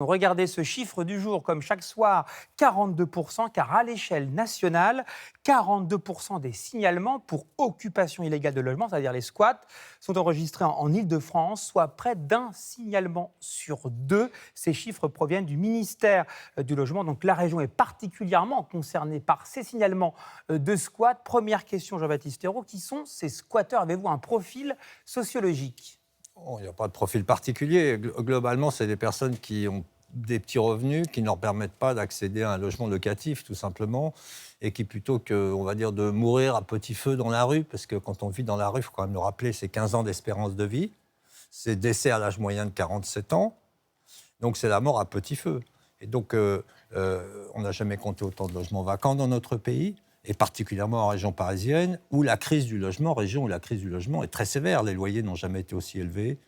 Regardez ce chiffre du jour, comme chaque soir, 42%, car à l'échelle nationale, 42% des signalements pour occupation illégale de logement, c'est-à-dire les squats, sont enregistrés en Île-de-France, soit près d'un signalement sur deux. Ces chiffres proviennent du ministère du Logement. Donc la région est particulièrement concernée par ces signalements de squats. Première question, Jean-Baptiste Ayrault, qui sont ces squatteurs? Avez-vous un profil sociologique? Il n'y a pas de profil particulier. Globalement, c'est des personnes qui ont des petits revenus qui ne leur permettent pas d'accéder à un logement locatif, tout simplement, et qui, plutôt que, on va dire, de mourir à petit feu dans la rue, parce que quand on vit dans la rue, il faut quand même le rappeler, c'est 15 ans d'espérance de vie, c'est décès à l'âge moyen de 47 ans, donc c'est la mort à petit feu. Et donc, on n'a jamais compté autant de logements vacants dans notre pays, et particulièrement en région parisienne, où la crise du logement, région où la crise du logement est très sévère. Les loyers n'ont jamais été aussi élevés.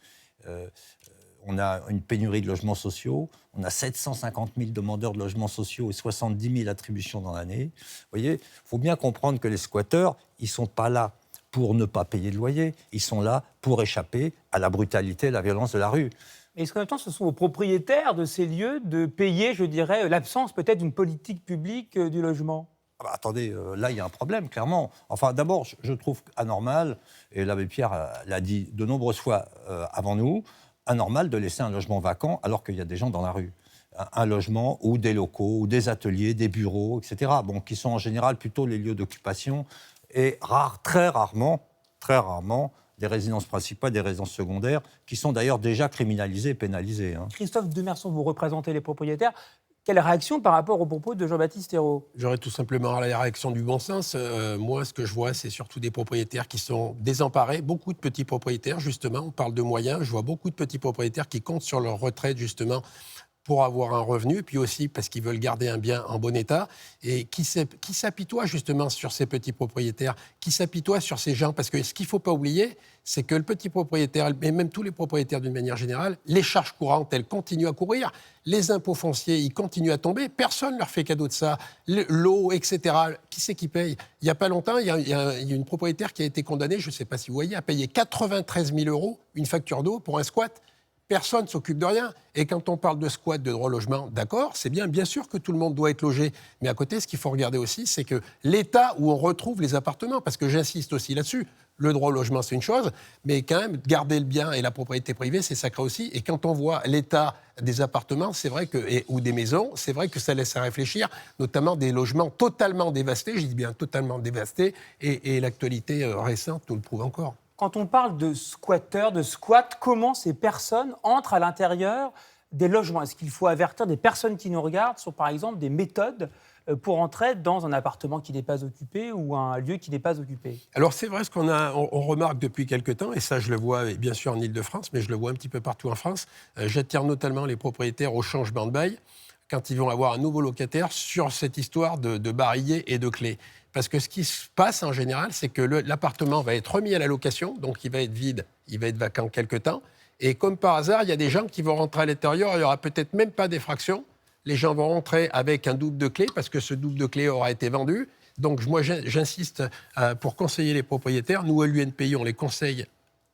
On a une pénurie de logements sociaux. On a 750 000 demandeurs de logements sociaux et 70 000 attributions dans l'année. Vous voyez, il faut bien comprendre que les squatteurs, ils ne sont pas là pour ne pas payer de loyer. Ils sont là pour échapper à la brutalité et la violence de la rue. Mais est-ce qu'en même temps, ce sont aux propriétaires de ces lieux de payer, je dirais, l'absence peut-être d'une politique publique du logement? Attendez, là, il y a un problème, clairement. Enfin, d'abord, je trouve anormal, et l'abbé Pierre l'a dit de nombreuses fois avant nous, anormal de laisser un logement vacant alors qu'il y a des gens dans la rue. Un logement ou des locaux, ou des ateliers, des bureaux, etc., bon, qui sont en général plutôt les lieux d'occupation, et très rarement, des résidences principales, des résidences secondaires, qui sont d'ailleurs déjà criminalisées et pénalisées. Christophe Demerson, vous représentez les propriétaires. Quelle réaction par rapport aux propos de Jean-Baptiste Ayrault? J'aurais tout simplement la réaction du bon sens. Moi, ce que je vois, c'est surtout des propriétaires qui sont désemparés. Beaucoup de petits propriétaires, justement. On parle de moyens. Je vois beaucoup de petits propriétaires qui comptent sur leur retraite, justement, pour avoir un revenu, puis aussi parce qu'ils veulent garder un bien en bon état, et qui s'apitoient justement sur ces petits propriétaires, qui s'apitoient sur ces gens, parce que ce qu'il ne faut pas oublier, c'est que le petit propriétaire, et même tous les propriétaires d'une manière générale, les charges courantes, elles continuent à courir, les impôts fonciers, ils continuent à tomber, personne ne leur fait cadeau de ça, l'eau, etc. Qui c'est qui paye? Il n'y a pas longtemps, il y a une propriétaire qui a été condamnée, je ne sais pas si vous voyez, à payer 93 000 € une facture d'eau pour un squat. Personne ne s'occupe de rien. Et quand on parle de squat, de droit au logement, d'accord, c'est bien sûr que tout le monde doit être logé. Mais à côté, ce qu'il faut regarder aussi, c'est que l'état où on retrouve les appartements, parce que j'insiste aussi là-dessus, le droit au logement, c'est une chose, mais quand même, garder le bien et la propriété privée, c'est sacré aussi. Et quand on voit l'état des appartements, c'est vrai ou des maisons, c'est vrai que ça laisse à réfléchir, notamment des logements totalement dévastés, je dis bien totalement dévastés, et l'actualité récente nous le prouve encore. Quand on parle de squatteurs, de squats, comment ces personnes entrent à l'intérieur des logements? Est-ce qu'il faut avertir des personnes qui nous regardent sur, par exemple, des méthodes pour entrer dans un appartement qui n'est pas occupé ou un lieu qui n'est pas occupé? Alors c'est vrai, on remarque depuis quelque temps, et ça je le vois bien sûr en Île-de-France, mais je le vois un petit peu partout en France, j'attire notamment les propriétaires au changement de bail, quand ils vont avoir un nouveau locataire, sur cette histoire de barillet et de clés. Parce que ce qui se passe en général, c'est que l'appartement va être remis à la location, donc il va être vide, il va être vacant quelque temps. Et comme par hasard, il y a des gens qui vont rentrer à l'intérieur, il n'y aura peut-être même pas d'effraction. Les gens vont rentrer avec un double de clé, parce que ce double de clé aura été vendu. Donc moi, j'insiste pour conseiller les propriétaires. Nous, à l'UNPI, on les conseille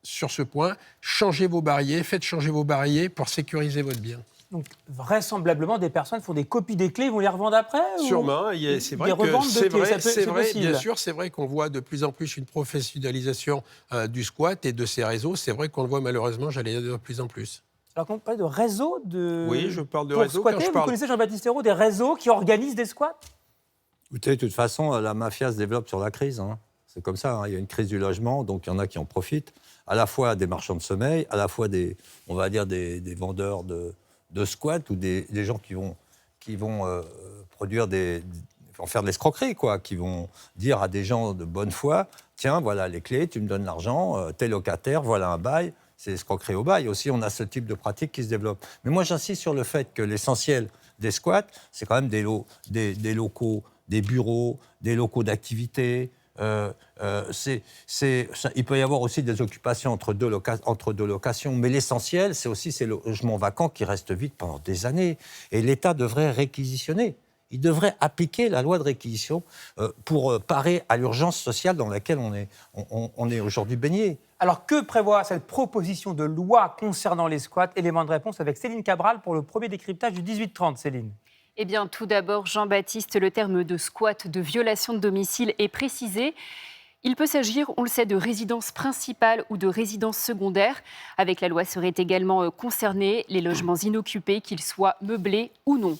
sur ce point. Changez vos barillet, faites changer vos barillet pour sécuriser votre bien. Donc, vraisemblablement, des personnes font des copies des clés, ils vont les revendre après? Sûrement, c'est vrai que c'est vrai, bien sûr, c'est vrai qu'on voit de plus en plus une professionnalisation du squat et de ces réseaux. C'est vrai qu'on le voit malheureusement, j'allais dire de plus en plus. Alors, quand on parle de réseaux de... Oui, je parle de pour réseaux. squatter, vous connaissez, Jean-Baptiste Ayrault, des réseaux qui organisent des squats? Écoutez, de toute façon, la mafia se développe sur la crise. C'est comme ça, il y a une crise du logement, donc il y en a qui en profitent. À la fois des marchands de sommeil, à la fois des vendeurs de squat, ou des gens qui vont faire de l'escroquerie, quoi, qui vont dire à des gens de bonne foi, tiens, voilà les clés, tu me donnes l'argent, t'es locataire, voilà un bail. C'est l'escroquerie au bail. Aussi, on a ce type de pratique qui se développe. Mais moi, j'insiste sur le fait que l'essentiel des squats, c'est quand même des locaux, des bureaux, des locaux d'activité. Il peut y avoir aussi des occupations entre deux locations, mais l'essentiel, c'est aussi ces logements vacants qui restent vides pendant des années. Et l'État devrait réquisitionner. il devrait appliquer la loi de réquisition pour parer à l'urgence sociale dans laquelle on est aujourd'hui baigné. Alors, que prévoit cette proposition de loi concernant les squats? Élément de réponse avec Céline Cabral pour le premier décryptage du 18-30, Céline. Eh bien, tout d'abord, Jean-Baptiste, le terme de squat, de violation de domicile est précisé. Il peut s'agir, on le sait, de résidence principale ou de résidence secondaire. Avec la loi seraient également concernés les logements inoccupés, qu'ils soient meublés ou non.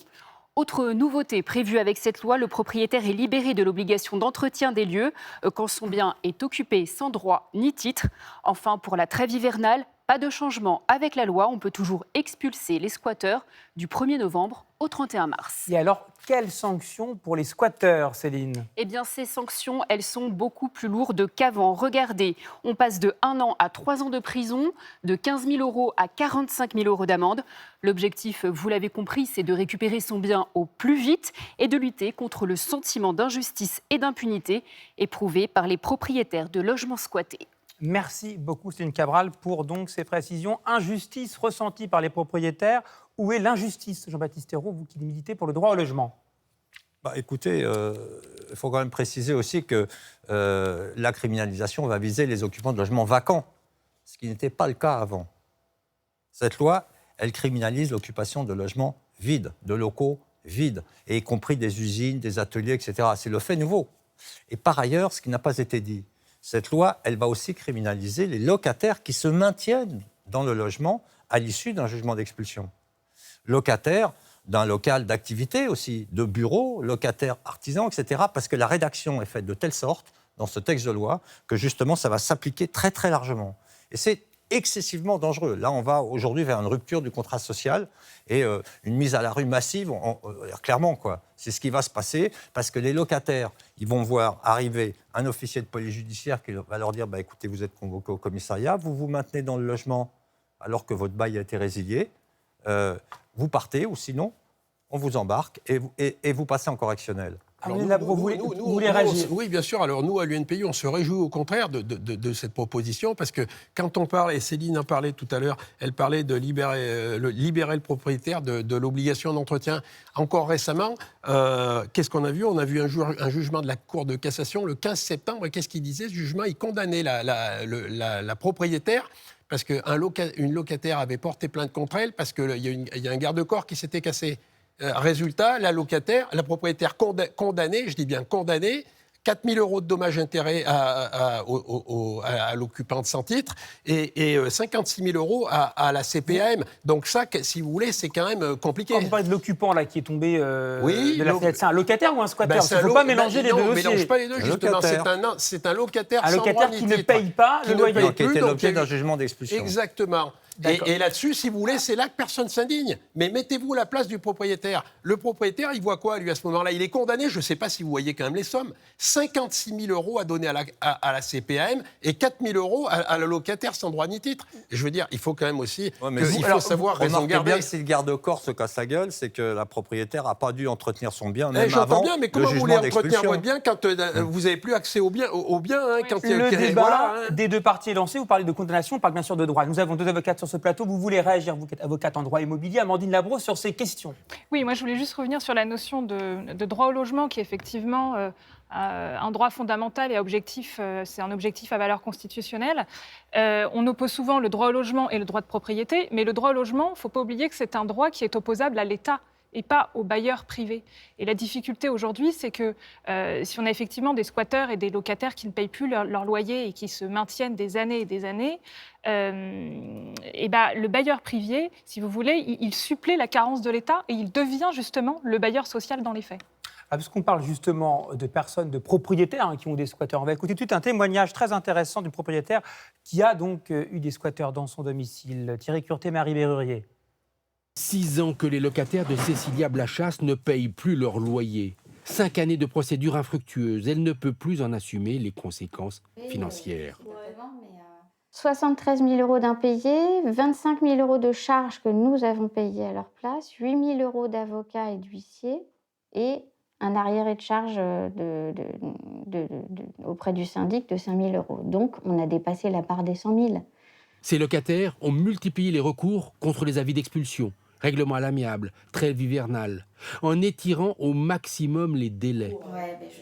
Autre nouveauté prévue avec cette loi, le propriétaire est libéré de l'obligation d'entretien des lieux quand son bien est occupé sans droit ni titre. Enfin, pour la trêve hivernale, pas de changement avec la loi. On peut toujours expulser les squatteurs du 1er novembre au 31 mars. Et alors, quelles sanctions pour les squatteurs, Céline? Eh bien, ces sanctions, elles sont beaucoup plus lourdes qu'avant. Regardez, on passe de 1 an à 3 ans de prison, de 15 000 € à 45 000 € d'amende. L'objectif, vous l'avez compris, c'est de récupérer son bien au plus vite et de lutter contre le sentiment d'injustice et d'impunité éprouvé par les propriétaires de logements squattés. Merci beaucoup, Céline Cabral, pour donc ces précisions. Injustice ressentie par les propriétaires. Où est l'injustice, Jean-Baptiste Ayrault, vous qui militez pour le droit au logement? Écoutez, il faut quand même préciser aussi que la criminalisation va viser les occupants de logements vacants, ce qui n'était pas le cas avant. Cette loi, elle criminalise l'occupation de logements vides, de locaux vides, et y compris des usines, des ateliers, etc. C'est le fait nouveau. Et par ailleurs, ce qui n'a pas été dit, cette loi, elle va aussi criminaliser les locataires qui se maintiennent dans le logement à l'issue d'un jugement d'expulsion. Locataires d'un local d'activité aussi, de bureaux, locataires artisans, etc. Parce que la rédaction est faite de telle sorte, dans ce texte de loi, que justement, ça va s'appliquer très, très largement. Et c'est excessivement dangereux. Là, on va aujourd'hui vers une rupture du contrat social et une mise à la rue massive, clairement, quoi. C'est ce qui va se passer, parce que les locataires, ils vont voir arriver un officier de police judiciaire qui va leur dire « écoutez, vous êtes convoqué au commissariat, vous vous maintenez dans le logement alors que votre bail a été résilié, vous partez, ou sinon, on vous embarque et vous passez en correctionnel. » Alors, vous voulez réagir? Oui, bien sûr. Alors nous, à l'UNPI, on se réjouit au contraire de cette proposition, parce que quand on parle, et Céline en parlait tout à l'heure, elle parlait de libérer le propriétaire de l'obligation d'entretien. Encore récemment, qu'est-ce qu'on a vu? On a vu un jugement de la Cour de cassation le 15 septembre. Et qu'est-ce qu'il disait? Ce jugement, il condamnait la propriétaire, parce qu'une locataire avait porté plainte contre elle, parce qu'il y a un garde-corps qui s'était cassé. Résultat, la propriétaire condamnée, je dis bien condamnée, 4 000 € de dommages-intérêts à l'occupante sans titre et 56 000 € à la CPAM. Donc ça, si vous voulez, c'est quand même compliqué. Quand vous parlez de l'occupant là, qui est tombé oui, de la fenêtre, c'est un locataire ou un squatteur? Il ne faut pas mélanger les deux dossiers. Non, mélange pas les deux, justement. C'est un locataire sans droit ni titre. Un locataire qui ne paye pas le loyer. Qui était l'objet d'un jugement d'expulsion. Exactement. Et là-dessus, si vous voulez, c'est là que personne s'indigne. Mais mettez-vous à la place du propriétaire. Le propriétaire, il voit quoi, lui, à ce moment-là? Il est condamné, je ne sais pas si vous voyez quand même les sommes, 56 000 € à donner à la CPAM et 4 000 € à le locataire sans droit ni titre. Et je veux dire, il faut quand même aussi savoir raison garder. Bien que si le garde-corps se casse la gueule, c'est que la propriétaire n'a pas dû entretenir son bien, même j'entends avant bien, mais comment vous voulez entretenir votre bien quand vous n'avez plus accès au bien quand le débat des deux parties est lancé. Vous parlez de condamnation, on parle bien sûr de droit. Nous avons deux avocates sur ce plateau. Vous voulez réagir, vous êtes avocate en droit immobilier, Amandine Labro, sur ces questions? Oui, moi je voulais juste revenir sur la notion de droit au logement, qui est effectivement un droit fondamental et objectif, c'est un objectif à valeur constitutionnelle. On oppose souvent le droit au logement et le droit de propriété, mais le droit au logement, il ne faut pas oublier que c'est un droit qui est opposable à l'État et pas aux bailleurs privés. Et la difficulté aujourd'hui, c'est que si on a effectivement des squatteurs et des locataires qui ne payent plus leur loyer et qui se maintiennent des années et des années, le bailleur privé, si vous voulez, il supplée la carence de l'État et il devient justement le bailleur social dans les faits. Parce qu'on parle justement de personnes, de propriétaires qui ont des squatteurs. On va écouter tout un témoignage très intéressant d'une propriétaire qui a donc eu des squatteurs dans son domicile. Thierry Curté, Marie Bérurier. 6 ans que les locataires de Cécilia Blachasse ne payent plus leur loyer. 5 années de procédure infructueuse. Elle ne peut plus en assumer les conséquences financières. 73 000 € d'impayés, 25 000 € de charges que nous avons payées à leur place, 8 000 € d'avocats et d'huissiers et un arriéré de charges auprès du syndic de 5 000 €. Donc, on a dépassé la barre des 100 000. Ces locataires ont multiplié les recours contre les avis d'expulsion. Règlement à l'amiable, trêve hivernale, en étirant au maximum les délais.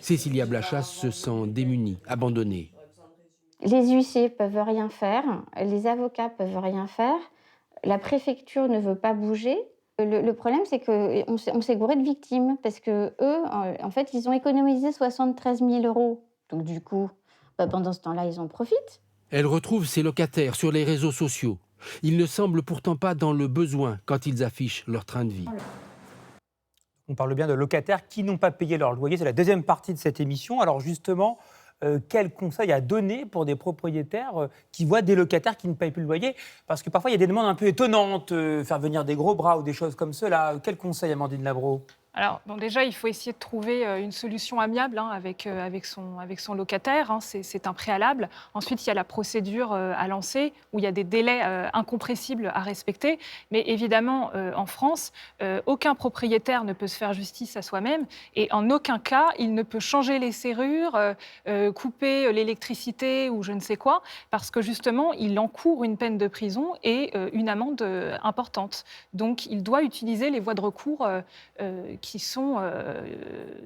Cécilia Blachasse se sent démunie, abandonnée. Les huissiers peuvent rien faire, les avocats peuvent rien faire, la préfecture ne veut pas bouger. Le problème, c'est qu'on s'est gouré de victimes parce que eux, en fait, ils ont économisé 73 000 €. Donc du coup, pendant ce temps-là, ils en profitent. Elle retrouve ses locataires sur les réseaux sociaux. Ils ne semblent pourtant pas dans le besoin quand ils affichent leur train de vie. On parle bien de locataires qui n'ont pas payé leur loyer. C'est la deuxième partie de cette émission. Alors justement, quel conseil à donner pour des propriétaires qui voient des locataires qui ne payent plus le loyer? Parce que parfois, il y a des demandes un peu étonnantes, faire venir des gros bras ou des choses comme cela. Quel conseil, Amandine Labro? Alors, déjà, il faut essayer de trouver une solution amiable avec son locataire. C'est un préalable. Ensuite, il y a la procédure à lancer où il y a des délais incompressibles à respecter. Mais évidemment, en France, aucun propriétaire ne peut se faire justice à soi-même et en aucun cas, il ne peut changer les serrures, couper l'électricité ou je ne sais quoi, parce que justement, il encourt une peine de prison et une amende importante. Donc, il doit utiliser les voies de recours qui sont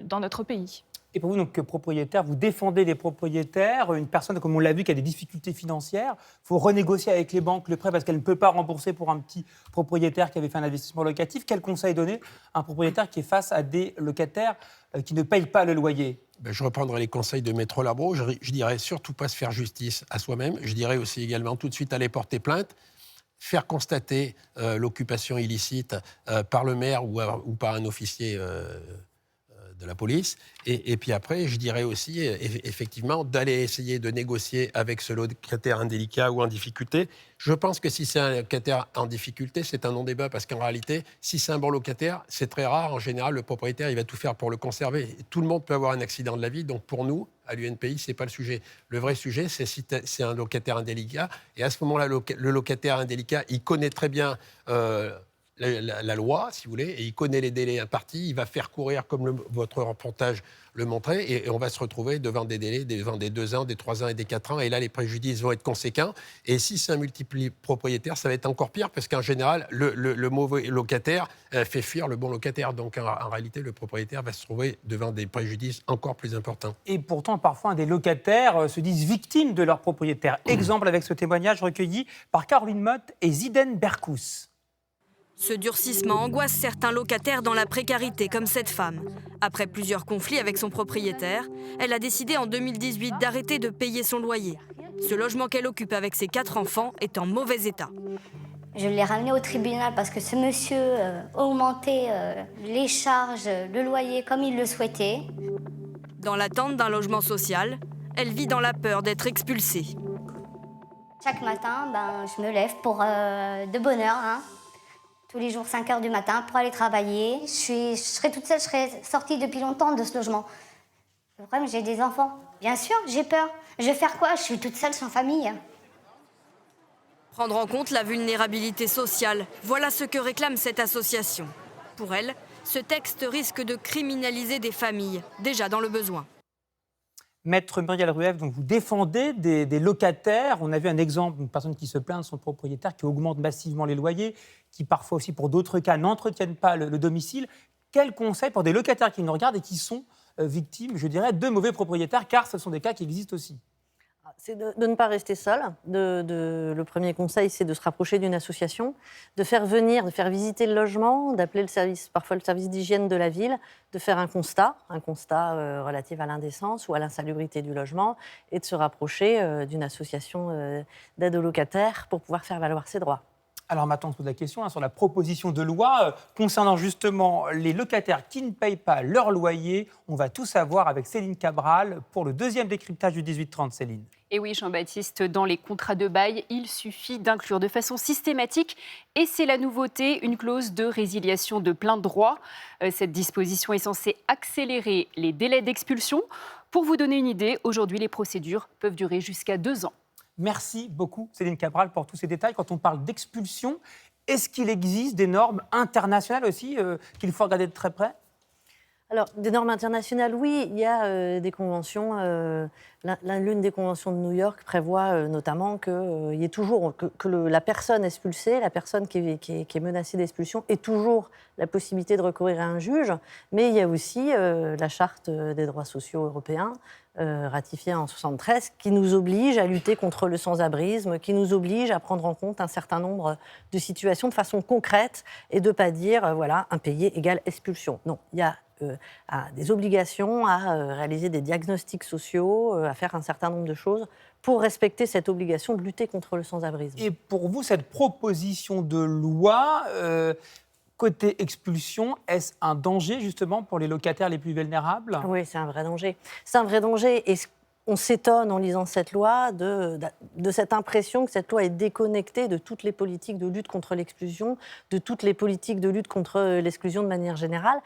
dans notre pays. Et pour vous, donc, propriétaire, vous défendez les propriétaires, une personne, comme on l'a vu, qui a des difficultés financières, il faut renégocier avec les banques le prêt parce qu'elle ne peut pas rembourser pour un petit propriétaire qui avait fait un investissement locatif. Quel conseil donner à un propriétaire qui est face à des locataires qui ne payent pas le loyer? Je reprendrai les conseils de Maître Labro. Je dirais surtout pas se faire justice à soi-même. Je dirais aussi également tout de suite aller porter plainte, faire constater l'occupation illicite par le maire ou par un officier de la police. Et puis après, je dirais aussi, effectivement, d'aller essayer de négocier avec ce locataire indélicat ou en difficulté. Je pense que si c'est un locataire en difficulté, c'est un non-débat, parce qu'en réalité, si c'est un bon locataire, c'est très rare. En général, le propriétaire, il va tout faire pour le conserver. Et tout le monde peut avoir un accident de la vie, donc pour nous, à l'UNPI, ce n'est pas le sujet. Le vrai sujet, c'est si c'est un locataire indélicat. Et à ce moment-là, le locataire indélicat, il connaît très bien la loi, si vous voulez, et il connaît les délais impartis, il va faire courir, comme votre reportage le montrait, et on va se retrouver devant des délais, devant des 2 ans, des 3 ans et des 4 ans, et là, les préjudices vont être conséquents. Et si c'est un multipropriétaire, ça va être encore pire, parce qu'en général, le mauvais locataire fait fuir le bon locataire. Donc, en réalité, le propriétaire va se trouver devant des préjudices encore plus importants. Et pourtant, parfois, des locataires se disent victimes de leur propriétaire. Exemple avec ce témoignage recueilli par Caroline Motte et Ziden Berkous. Ce durcissement angoisse certains locataires dans la précarité, comme cette femme. Après plusieurs conflits avec son propriétaire, elle a décidé en 2018 d'arrêter de payer son loyer. Ce logement qu'elle occupe avec ses 4 enfants est en mauvais état. Je l'ai ramené au tribunal parce que ce monsieur augmentait les charges, le loyer comme il le souhaitait. Dans l'attente d'un logement social, elle vit dans la peur d'être expulsée. Chaque matin, je me lève pour de bonne heure, tous les jours 5 h du matin pour aller travailler. Je serais toute seule, je serais sortie depuis longtemps de ce logement. Le problème, j'ai des enfants. Bien sûr, j'ai peur. Je vais faire quoi? Je suis toute seule sans famille. Prendre en compte la vulnérabilité sociale, voilà ce que réclame cette association. Pour elle, ce texte risque de criminaliser des familles, déjà dans le besoin. Maître Muriel Rueff, donc vous défendez des locataires. On a vu un exemple d'une personne qui se plaint de son propriétaire, qui augmente massivement les loyers, qui parfois aussi, pour d'autres cas, n'entretiennent pas le domicile. Quel conseil pour des locataires qui nous regardent et qui sont victimes, je dirais, de mauvais propriétaires, car ce sont des cas qui existent aussi? C'est de ne pas rester seul. Le premier conseil, c'est de se rapprocher d'une association, de faire visiter le logement, d'appeler parfois le service d'hygiène de la ville, de faire un constat relatif à l'indécence ou à l'insalubrité du logement, et de se rapprocher d'une association d'aide aux locataires pour pouvoir faire valoir ses droits. Alors maintenant, on se pose la question sur la proposition de loi concernant justement les locataires qui ne payent pas leur loyer. On va tout savoir avec Céline Cabral pour le deuxième décryptage du 18-30. Céline. Et oui, Jean-Baptiste, dans les contrats de bail, il suffit d'inclure de façon systématique, et c'est la nouveauté, une clause de résiliation de plein droit. Cette disposition est censée accélérer les délais d'expulsion. Pour vous donner une idée, aujourd'hui, les procédures peuvent durer jusqu'à 2 ans. Merci beaucoup, Céline Cabral, pour tous ces détails. Quand on parle d'expulsion, est-ce qu'il existe des normes internationales aussi qu'il faut regarder de très près ? Alors, des normes internationales, oui, il y a des conventions. L'une des conventions de New York prévoit notamment qu'il y ait toujours la personne expulsée, la personne qui est menacée d'expulsion, ait toujours la possibilité de recourir à un juge. Mais il y a aussi la Charte des droits sociaux européens, ratifiée en 1973, qui nous oblige à lutter contre le sans-abrisme, qui nous oblige à prendre en compte un certain nombre de situations de façon concrète et de ne pas dire, voilà, impayé égale expulsion. Non, il y a des obligations à réaliser des diagnostics sociaux, à faire un certain nombre de choses pour respecter cette obligation de lutter contre le sans-abrisme. Et pour vous, cette proposition de loi, côté expulsion, est-ce un danger justement pour les locataires les plus vulnérables ? Oui, c'est un vrai danger. C'est un vrai danger. Et on s'étonne en lisant cette loi de cette impression que cette loi est déconnectée de toutes les politiques de lutte contre l'exclusion, de toutes les politiques de lutte contre l'exclusion de manière générale,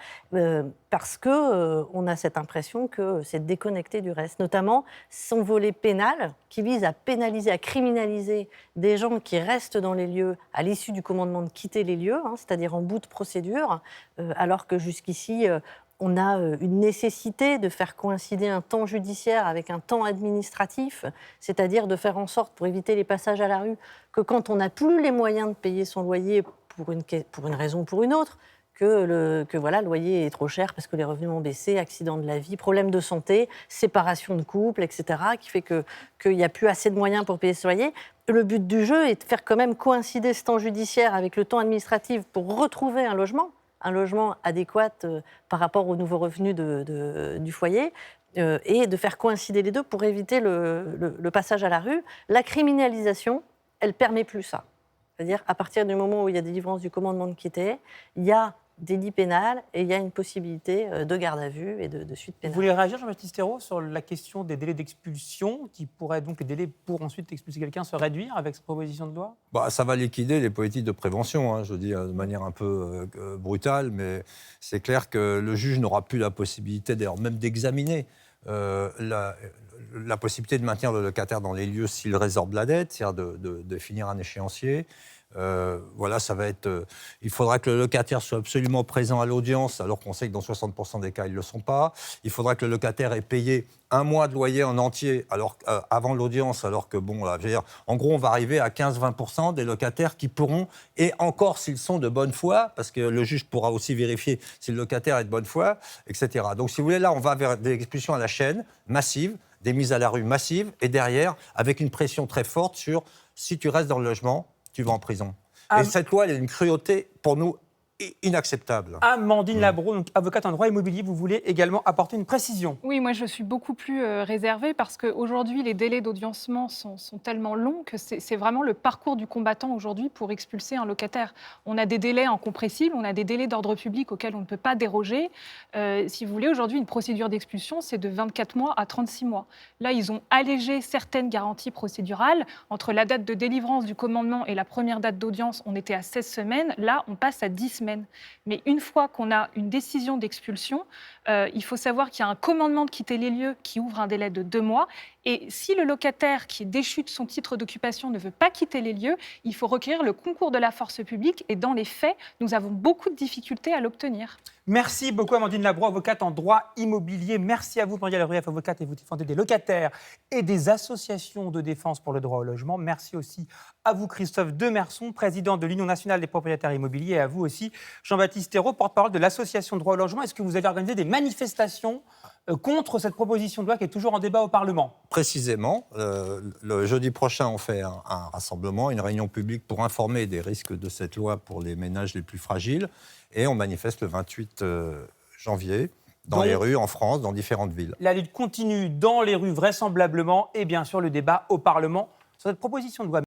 parce qu'on a cette impression que c'est déconnecté du reste. Notamment son volet pénal qui vise à pénaliser, à criminaliser des gens qui restent dans les lieux à l'issue du commandement de quitter les lieux, c'est-à-dire en bout de procédure, alors que jusqu'ici, on a une nécessité de faire coïncider un temps judiciaire avec un temps administratif, c'est-à-dire de faire en sorte, pour éviter les passages à la rue, que quand on n'a plus les moyens de payer son loyer pour une raison ou pour une autre, que le loyer est trop cher parce que les revenus ont baissé, accident de la vie, problème de santé, séparation de couple, etc., qui fait qu'il n'y a plus assez de moyens pour payer ce loyer. Le but du jeu est de faire quand même coïncider ce temps judiciaire avec le temps administratif pour retrouver un logement adéquat par rapport aux nouveaux revenus du foyer, et de faire coïncider les deux pour éviter le passage à la rue. La criminalisation, elle ne permet plus ça. C'est-à-dire, à partir du moment où il y a délivrance du commandement de quitter, il y a délit pénal et il y a une possibilité de garde à vue et de suite pénale. Vous voulez réagir, Jean-Baptiste Ayrault, sur la question des délais d'expulsion, qui pourraient donc, les délais pour ensuite expulser quelqu'un, se réduire avec cette proposition de loi ? Ça va liquider les politiques de prévention, je dis de manière un peu brutale, mais c'est clair que le juge n'aura plus la possibilité, d'ailleurs même d'examiner la possibilité de maintenir le locataire dans les lieux s'il résorbe la dette, c'est-à-dire de finir un échéancier. Ça va être. Il faudra que le locataire soit absolument présent à l'audience, alors qu'on sait que dans 60% des cas, ils ne le sont pas. Il faudra que le locataire ait payé un mois de loyer en entier avant l'audience, alors que, en gros, on va arriver à 15-20% des locataires qui pourront, et encore s'ils sont de bonne foi, parce que le juge pourra aussi vérifier si le locataire est de bonne foi, etc. Donc, si vous voulez, là, on va vers des expulsions à la chaîne, massives, des mises à la rue massives, et derrière, avec une pression très forte sur si tu restes dans le logement, tu vas en prison. Et cette loi, elle a une cruauté, pour nous, inacceptable. Amandine Labro, donc avocate en droit immobilier, vous voulez également apporter une précision ? Oui, moi je suis beaucoup plus réservée parce qu'aujourd'hui les délais d'audiencement sont tellement longs que c'est vraiment le parcours du combattant aujourd'hui pour expulser un locataire. On a des délais incompressibles, on a des délais d'ordre public auxquels on ne peut pas déroger. Si vous voulez, aujourd'hui une procédure d'expulsion, c'est de 24 mois à 36 mois. Là, ils ont allégé certaines garanties procédurales. Entre la date de délivrance du commandement et la première date d'audience, on était à 16 semaines. Là, on passe à 10 semaines. Mais une fois qu'on a une décision d'expulsion, il faut savoir qu'il y a un commandement de quitter les lieux qui ouvre un délai de 2 mois. Et si le locataire qui est déchu de son titre d'occupation ne veut pas quitter les lieux, il faut requérir le concours de la force publique. Et dans les faits, nous avons beaucoup de difficultés à l'obtenir. Merci beaucoup Amandine Labro, avocate en droit immobilier. Merci à vous, Muriel Rueff, avocate, et vous défendez des locataires et des associations de défense pour le droit au logement. Merci aussi à vous, Christophe Demerson, président de l'Union nationale des propriétaires immobiliers, et à vous aussi, Jean-Baptiste Ayrault, porte-parole de l'association droit au logement. Est-ce que vous avez organisé des manifestations contre cette proposition de loi qui est toujours en débat au Parlement ? Précisément, le jeudi prochain, on fait un rassemblement, une réunion publique pour informer des risques de cette loi pour les ménages les plus fragiles. Et on manifeste le 28 janvier dans les rues en France, dans différentes villes. La lutte continue dans les rues vraisemblablement et bien sûr le débat au Parlement sur cette proposition de loi.